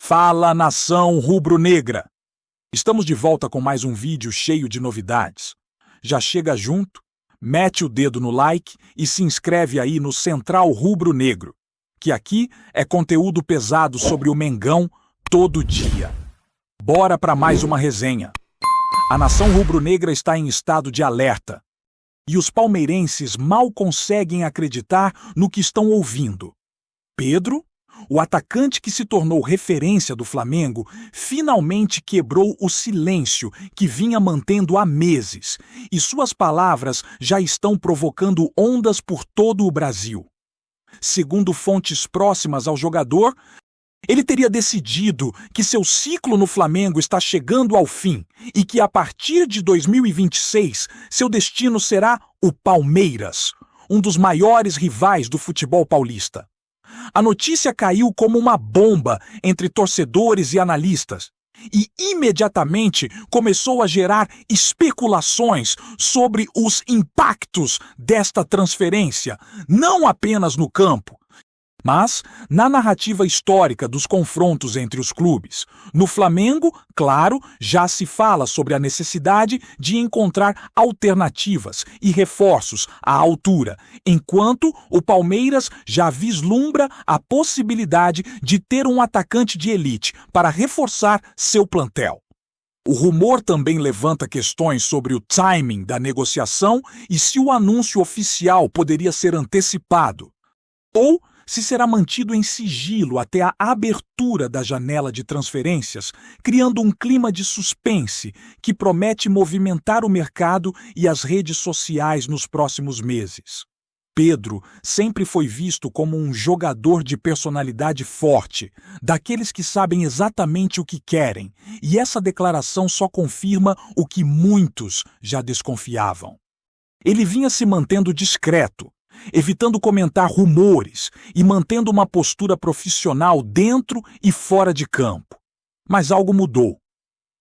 Fala, nação rubro-negra! Estamos de volta com mais um vídeo cheio de novidades. Já chega junto, mete o dedo no like e se inscreve aí no Central Rubro-Negro, que aqui é conteúdo pesado sobre o Mengão todo dia. Bora para mais uma resenha. A nação rubro-negra está em estado de alerta. E os palmeirenses mal conseguem acreditar no que estão ouvindo. Pedro, o atacante que se tornou referência do Flamengo, finalmente quebrou o silêncio que vinha mantendo há meses, e suas palavras já estão provocando ondas por todo o Brasil. Segundo fontes próximas ao jogador, ele teria decidido que seu ciclo no Flamengo está chegando ao fim e que a partir de 2026 seu destino será o Palmeiras, um dos maiores rivais do futebol paulista. A notícia caiu como uma bomba entre torcedores e analistas e imediatamente começou a gerar especulações sobre os impactos desta transferência, não apenas no campo, mas na narrativa histórica dos confrontos entre os clubes. No Flamengo, claro, já se fala sobre a necessidade de encontrar alternativas e reforços à altura, enquanto o Palmeiras já vislumbra a possibilidade de ter um atacante de elite para reforçar seu plantel. O rumor também levanta questões sobre o timing da negociação e se o anúncio oficial poderia ser antecipado, ou se será mantido em sigilo até a abertura da janela de transferências, criando um clima de suspense que promete movimentar o mercado e as redes sociais nos próximos meses. Pedro sempre foi visto como um jogador de personalidade forte, daqueles que sabem exatamente o que querem, e essa declaração só confirma o que muitos já desconfiavam. Ele vinha se mantendo discreto, evitando comentar rumores e mantendo uma postura profissional dentro e fora de campo. Mas algo mudou.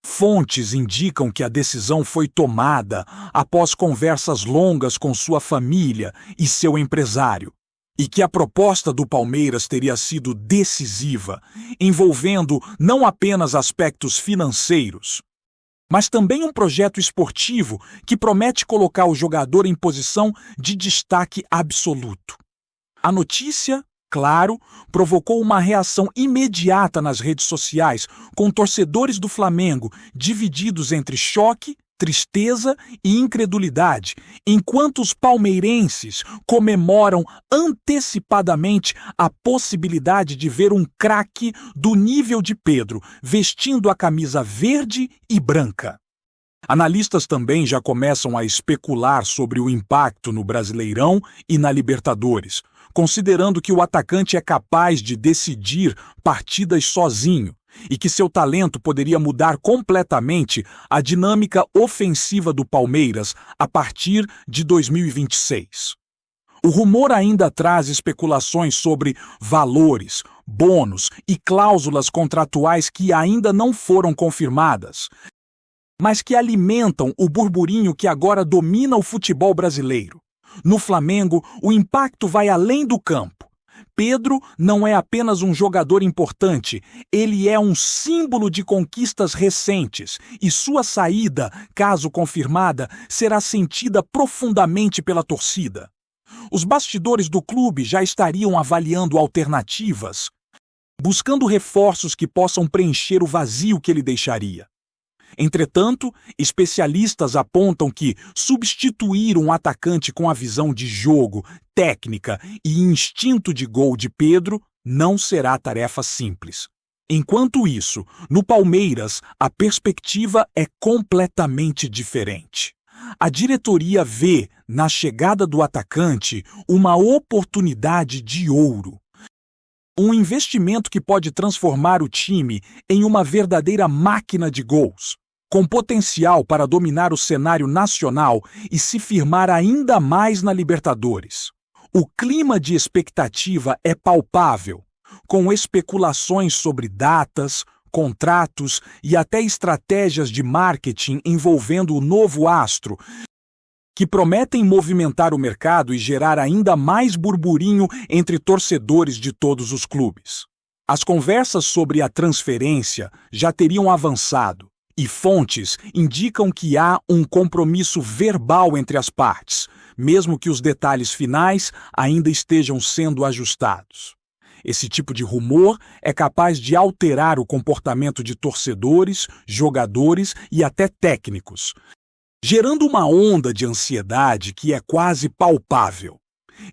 Fontes indicam que a decisão foi tomada após conversas longas com sua família e seu empresário, e que a proposta do Palmeiras teria sido decisiva, envolvendo não apenas aspectos financeiros, mas também um projeto esportivo que promete colocar o jogador em posição de destaque absoluto. A notícia, claro, provocou uma reação imediata nas redes sociais, com torcedores do Flamengo divididos entre choque, tristeza e incredulidade, enquanto os palmeirenses comemoram antecipadamente a possibilidade de ver um craque do nível de Pedro vestindo a camisa verde e branca. Analistas também já começam a especular sobre o impacto no Brasileirão e na Libertadores, considerando que o atacante é capaz de decidir partidas sozinho e que seu talento poderia mudar completamente a dinâmica ofensiva do Palmeiras a partir de 2026. O rumor ainda traz especulações sobre valores, bônus e cláusulas contratuais que ainda não foram confirmadas, mas que alimentam o burburinho que agora domina o futebol brasileiro. No Flamengo, o impacto vai além do campo. Pedro não é apenas um jogador importante, ele é um símbolo de conquistas recentes e sua saída, caso confirmada, será sentida profundamente pela torcida. Os bastidores do clube já estariam avaliando alternativas, buscando reforços que possam preencher o vazio que ele deixaria. Entretanto, especialistas apontam que substituir um atacante com a visão de jogo, técnica e instinto de gol de Pedro não será tarefa simples. Enquanto isso, no Palmeiras, a perspectiva é completamente diferente. A diretoria vê, na chegada do atacante, uma oportunidade de ouro. Um investimento que pode transformar o time em uma verdadeira máquina de gols, com potencial para dominar o cenário nacional e se firmar ainda mais na Libertadores. O clima de expectativa é palpável, com especulações sobre datas, contratos e até estratégias de marketing envolvendo o novo astro, que prometem movimentar o mercado e gerar ainda mais burburinho entre torcedores de todos os clubes. As conversas sobre a transferência já teriam avançado e fontes indicam que há um compromisso verbal entre as partes, mesmo que os detalhes finais ainda estejam sendo ajustados. Esse tipo de rumor é capaz de alterar o comportamento de torcedores, jogadores e até técnicos, gerando uma onda de ansiedade que é quase palpável.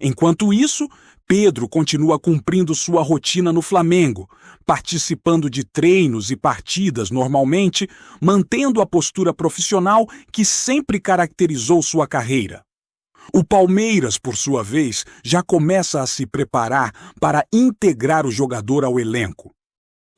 Enquanto isso, Pedro continua cumprindo sua rotina no Flamengo, participando de treinos e partidas normalmente, mantendo a postura profissional que sempre caracterizou sua carreira. O Palmeiras, por sua vez, já começa a se preparar para integrar o jogador ao elenco,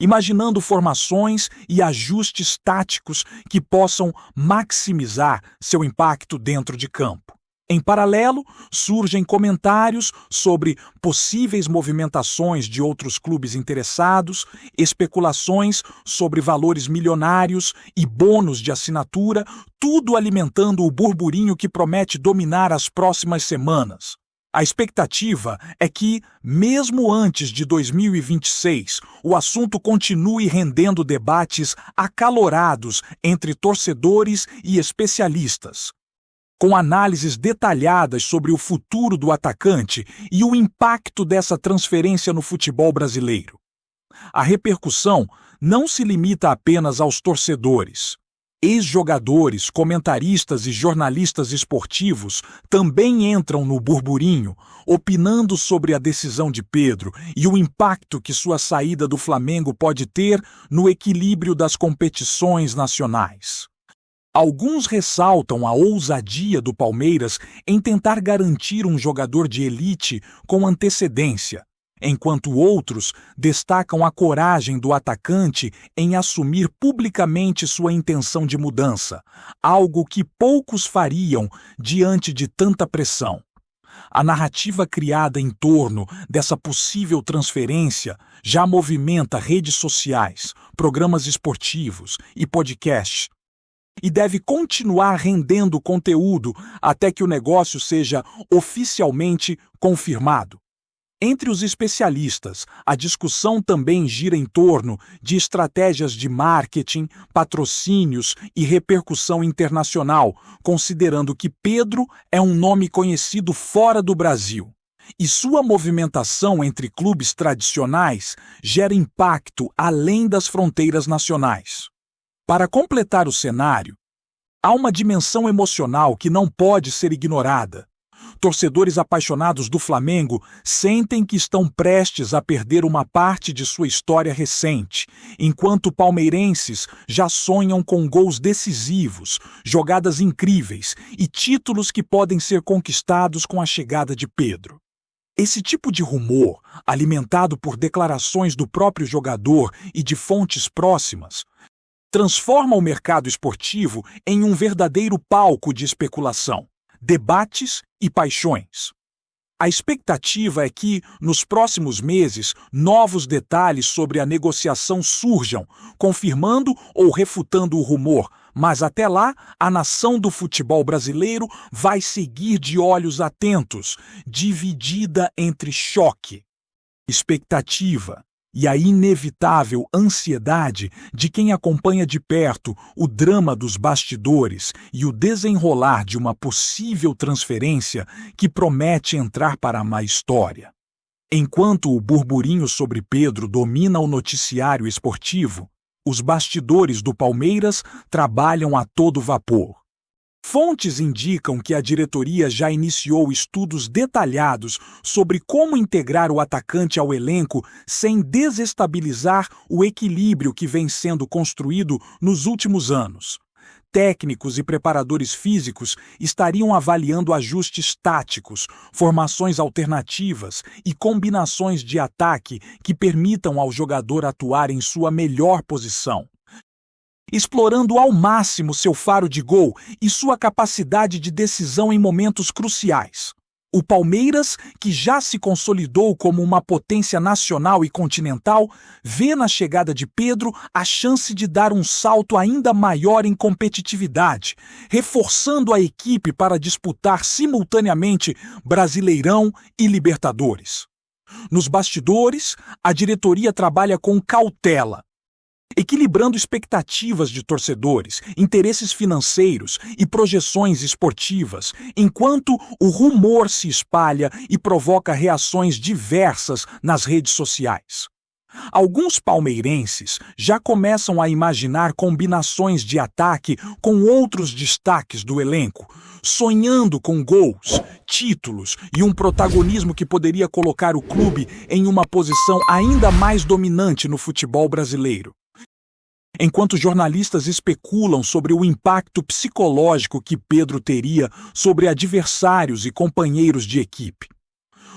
imaginando formações e ajustes táticos que possam maximizar seu impacto dentro de campo. Em paralelo, surgem comentários sobre possíveis movimentações de outros clubes interessados, especulações sobre valores milionários e bônus de assinatura, tudo alimentando o burburinho que promete dominar as próximas semanas. A expectativa é que, mesmo antes de 2026, o assunto continue rendendo debates acalorados entre torcedores e especialistas, com análises detalhadas sobre o futuro do atacante e o impacto dessa transferência no futebol brasileiro. A repercussão não se limita apenas aos torcedores. Ex-jogadores, comentaristas e jornalistas esportivos também entram no burburinho, opinando sobre a decisão de Pedro e o impacto que sua saída do Flamengo pode ter no equilíbrio das competições nacionais. Alguns ressaltam a ousadia do Palmeiras em tentar garantir um jogador de elite com antecedência, enquanto outros destacam a coragem do atacante em assumir publicamente sua intenção de mudança, algo que poucos fariam diante de tanta pressão. A narrativa criada em torno dessa possível transferência já movimenta redes sociais, programas esportivos e podcasts, e deve continuar rendendo conteúdo até que o negócio seja oficialmente confirmado. Entre os especialistas, a discussão também gira em torno de estratégias de marketing, patrocínios e repercussão internacional, considerando que Pedro é um nome conhecido fora do Brasil, e sua movimentação entre clubes tradicionais gera impacto além das fronteiras nacionais. Para completar o cenário, há uma dimensão emocional que não pode ser ignorada. Torcedores apaixonados do Flamengo sentem que estão prestes a perder uma parte de sua história recente, enquanto palmeirenses já sonham com gols decisivos, jogadas incríveis e títulos que podem ser conquistados com a chegada de Pedro. Esse tipo de rumor, alimentado por declarações do próprio jogador e de fontes próximas, transforma o mercado esportivo em um verdadeiro palco de especulação, debates e paixões. A expectativa é que, nos próximos meses, novos detalhes sobre a negociação surjam, confirmando ou refutando o rumor, mas até lá, a nação do futebol brasileiro vai seguir de olhos atentos, dividida entre choque, expectativa e a inevitável ansiedade de quem acompanha de perto o drama dos bastidores e o desenrolar de uma possível transferência que promete entrar para uma história. Enquanto o burburinho sobre Pedro domina o noticiário esportivo, os bastidores do Palmeiras trabalham a todo vapor. Fontes indicam que a diretoria já iniciou estudos detalhados sobre como integrar o atacante ao elenco sem desestabilizar o equilíbrio que vem sendo construído nos últimos anos. Técnicos e preparadores físicos estariam avaliando ajustes táticos, formações alternativas e combinações de ataque que permitam ao jogador atuar em sua melhor posição, explorando ao máximo seu faro de gol e sua capacidade de decisão em momentos cruciais. O Palmeiras, que já se consolidou como uma potência nacional e continental, vê na chegada de Pedro a chance de dar um salto ainda maior em competitividade, reforçando a equipe para disputar simultaneamente Brasileirão e Libertadores. Nos bastidores, a diretoria trabalha com cautela, equilibrando expectativas de torcedores, interesses financeiros e projeções esportivas, enquanto o rumor se espalha e provoca reações diversas nas redes sociais. Alguns palmeirenses já começam a imaginar combinações de ataque com outros destaques do elenco, sonhando com gols, títulos e um protagonismo que poderia colocar o clube em uma posição ainda mais dominante no futebol brasileiro. Enquanto jornalistas especulam sobre o impacto psicológico que Pedro teria sobre adversários e companheiros de equipe.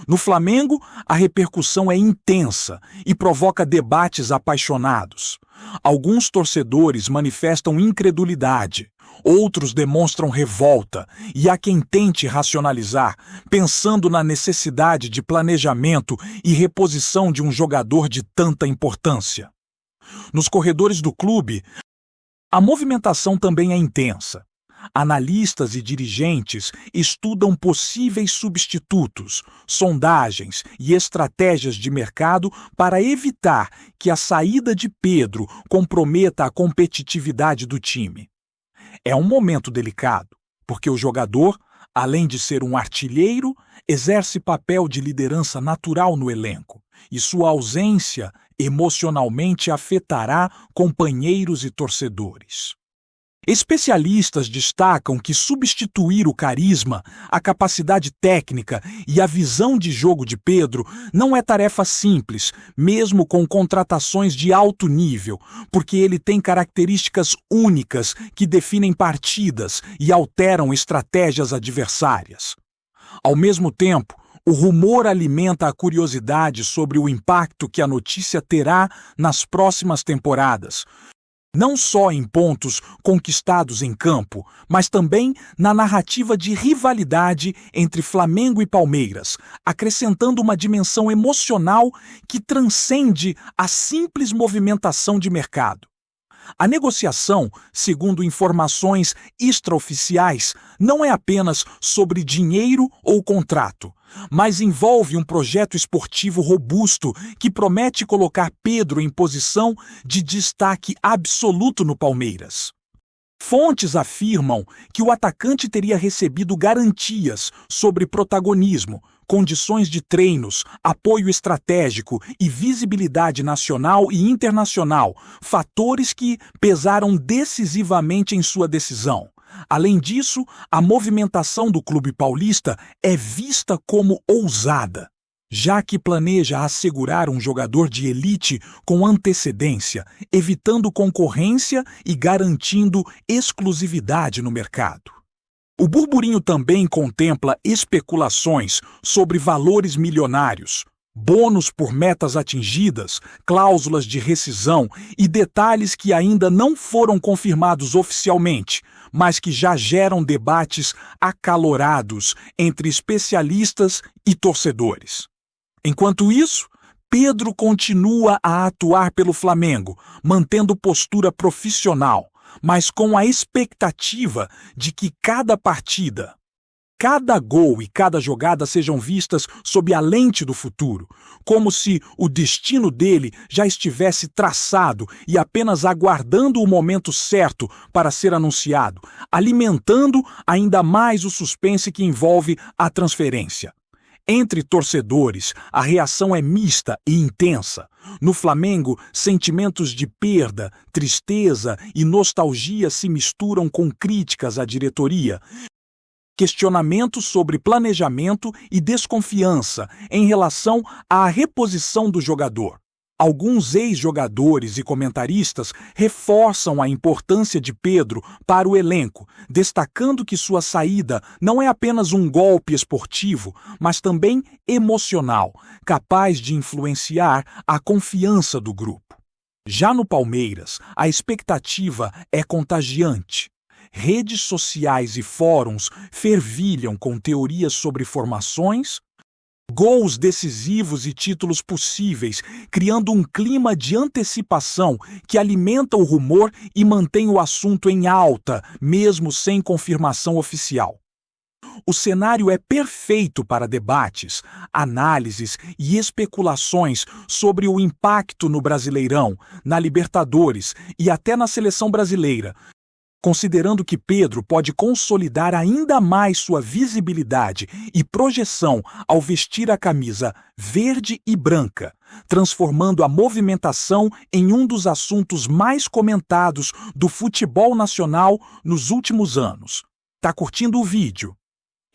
No Flamengo, a repercussão é intensa e provoca debates apaixonados. Alguns torcedores manifestam incredulidade, outros demonstram revolta, e há quem tente racionalizar, pensando na necessidade de planejamento e reposição de um jogador de tanta importância. Nos corredores do clube, a movimentação também é intensa. Analistas e dirigentes estudam possíveis substitutos, sondagens e estratégias de mercado para evitar que a saída de Pedro comprometa a competitividade do time. É um momento delicado, porque o jogador, além de ser um artilheiro, exerce papel de liderança natural no elenco, e sua ausência emocionalmente afetará companheiros e torcedores. Especialistas destacam que substituir o carisma, a capacidade técnica e a visão de jogo de Pedro não é tarefa simples, mesmo com contratações de alto nível, porque ele tem características únicas que definem partidas e alteram estratégias adversárias. Ao mesmo tempo, o rumor alimenta a curiosidade sobre o impacto que a notícia terá nas próximas temporadas, não só em pontos conquistados em campo, mas também na narrativa de rivalidade entre Flamengo e Palmeiras, acrescentando uma dimensão emocional que transcende a simples movimentação de mercado. A negociação, segundo informações extraoficiais, não é apenas sobre dinheiro ou contrato, mas envolve um projeto esportivo robusto que promete colocar Pedro em posição de destaque absoluto no Palmeiras. Fontes afirmam que o atacante teria recebido garantias sobre protagonismo, condições de treinos, apoio estratégico e visibilidade nacional e internacional, fatores que pesaram decisivamente em sua decisão. Além disso, a movimentação do clube paulista é vista como ousada, já que planeja assegurar um jogador de elite com antecedência, evitando concorrência e garantindo exclusividade no mercado. O burburinho também contempla especulações sobre valores milionários, bônus por metas atingidas, cláusulas de rescisão e detalhes que ainda não foram confirmados oficialmente, mas que já geram debates acalorados entre especialistas e torcedores. Enquanto isso, Pedro continua a atuar pelo Flamengo, mantendo postura profissional, mas com a expectativa de que cada partida, cada gol e cada jogada sejam vistas sob a lente do futuro, como se o destino dele já estivesse traçado e apenas aguardando o momento certo para ser anunciado, alimentando ainda mais o suspense que envolve a transferência. Entre torcedores, a reação é mista e intensa. No Flamengo, sentimentos de perda, tristeza e nostalgia se misturam com críticas à diretoria, questionamentos sobre planejamento e desconfiança em relação à reposição do jogador. Alguns ex-jogadores e comentaristas reforçam a importância de Pedro para o elenco, destacando que sua saída não é apenas um golpe esportivo, mas também emocional, capaz de influenciar a confiança do grupo. Já no Palmeiras, a expectativa é contagiante. Redes sociais e fóruns fervilham com teorias sobre formações, gols decisivos e títulos possíveis, criando um clima de antecipação que alimenta o rumor e mantém o assunto em alta, mesmo sem confirmação oficial. o cenário é perfeito para debates, análises e especulações sobre o impacto no Brasileirão, na Libertadores e até na seleção brasileira, considerando que Pedro pode consolidar ainda mais sua visibilidade e projeção ao vestir a camisa verde e branca, transformando a movimentação em um dos assuntos mais comentados do futebol nacional nos últimos anos. Tá curtindo o vídeo?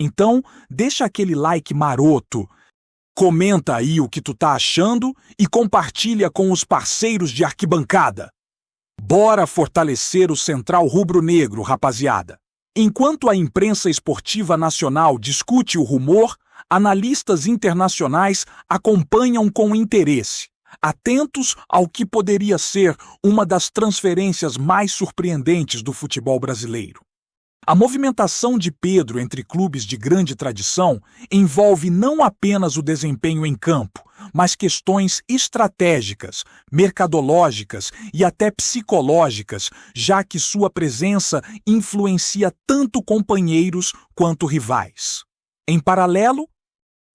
Então, deixa aquele like maroto, comenta aí o que tu tá achando e compartilha com os parceiros de arquibancada. Bora fortalecer o Central Rubro-Negro, rapaziada! Enquanto a imprensa esportiva nacional discute o rumor, analistas internacionais acompanham com interesse, atentos ao que poderia ser uma das transferências mais surpreendentes do futebol brasileiro. A movimentação de Pedro entre clubes de grande tradição envolve não apenas o desempenho em campo, mas questões estratégicas, mercadológicas e até psicológicas, já que sua presença influencia tanto companheiros quanto rivais. Em paralelo,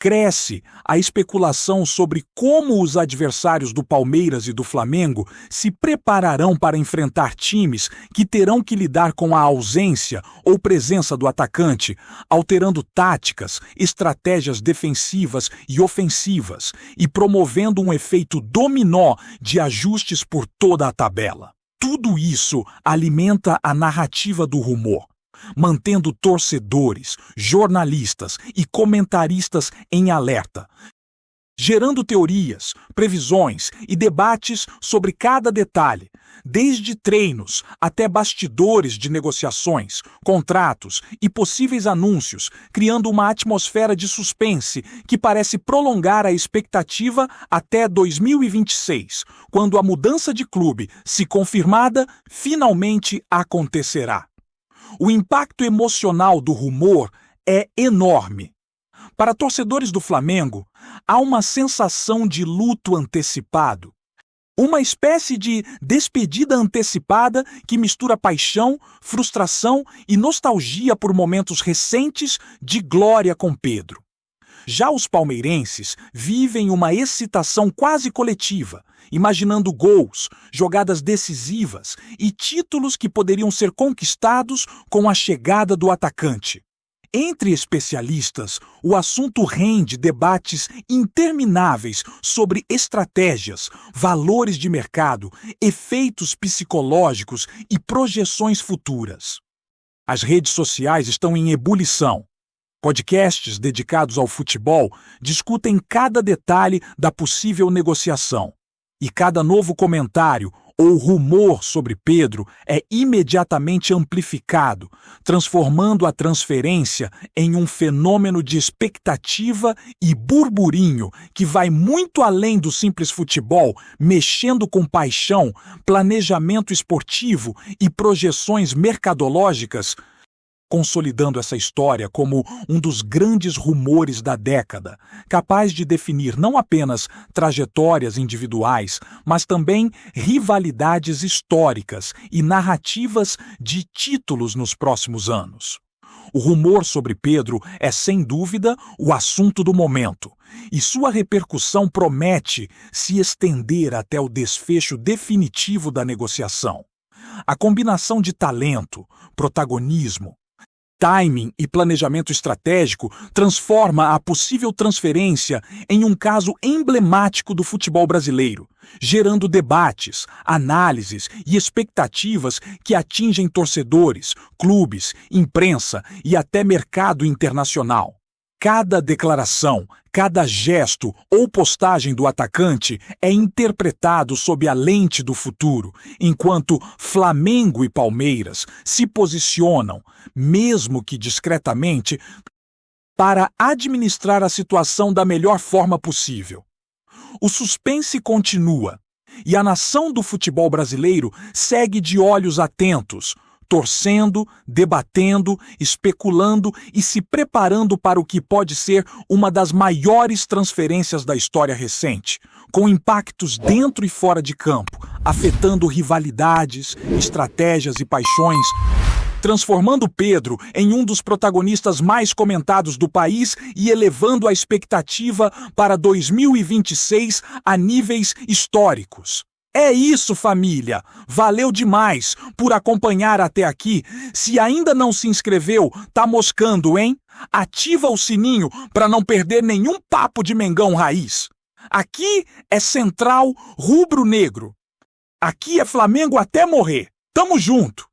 cresce a especulação sobre como os adversários do Palmeiras e do Flamengo se prepararão para enfrentar times que terão que lidar com a ausência ou presença do atacante, alterando táticas, estratégias defensivas e ofensivas e promovendo um efeito dominó de ajustes por toda a tabela. Tudo isso alimenta a narrativa do rumor, mantendo torcedores, jornalistas e comentaristas em alerta, gerando teorias, previsões e debates sobre cada detalhe, desde treinos até bastidores de negociações, contratos e possíveis anúncios, criando uma atmosfera de suspense que parece prolongar a expectativa até 2026, quando a mudança de clube, se confirmada, finalmente acontecerá. O impacto emocional do rumor é enorme. Para torcedores do Flamengo, há uma sensação de luto antecipado. Uma espécie de despedida antecipada que mistura paixão, frustração e nostalgia por momentos recentes de glória com Pedro. Já os palmeirenses vivem uma excitação quase coletiva, imaginando gols, jogadas decisivas e títulos que poderiam ser conquistados com a chegada do atacante. Entre especialistas, o assunto rende debates intermináveis sobre estratégias, valores de mercado, efeitos psicológicos e projeções futuras. As redes sociais estão em ebulição. Podcasts dedicados ao futebol discutem cada detalhe da possível negociação. E cada novo comentário ou rumor sobre Pedro é imediatamente amplificado, transformando a transferência em um fenômeno de expectativa e burburinho que vai muito além do simples futebol, mexendo com paixão, planejamento esportivo e projeções mercadológicas, consolidando essa história como um dos grandes rumores da década, capaz de definir não apenas trajetórias individuais, mas também rivalidades históricas e narrativas de títulos nos próximos anos. O rumor sobre Pedro é, sem dúvida, o assunto do momento, e sua repercussão promete se estender até o desfecho definitivo da negociação. A combinação de talento, protagonismo, timing e planejamento estratégico transforma a possível transferência em um caso emblemático do futebol brasileiro, gerando debates, análises e expectativas que atingem torcedores, clubes, imprensa e até mercado internacional. Cada declaração, cada gesto ou postagem do atacante é interpretado sob a lente do futuro, enquanto Flamengo e Palmeiras se posicionam, mesmo que discretamente, para administrar a situação da melhor forma possível. O suspense continua, e a nação do futebol brasileiro segue de olhos atentos, torcendo, debatendo, especulando e se preparando para o que pode ser uma das maiores transferências da história recente, com impactos dentro e fora de campo, afetando rivalidades, estratégias e paixões, transformando Pedro em um dos protagonistas mais comentados do país e elevando a expectativa para 2026 a níveis históricos. É isso, família! Valeu demais por acompanhar até aqui. Se ainda não se inscreveu, tá moscando, hein? Ativa o sininho para não perder nenhum papo de Mengão Raiz. Aqui é Central Rubro Negro. Aqui é Flamengo até morrer. Tamo junto!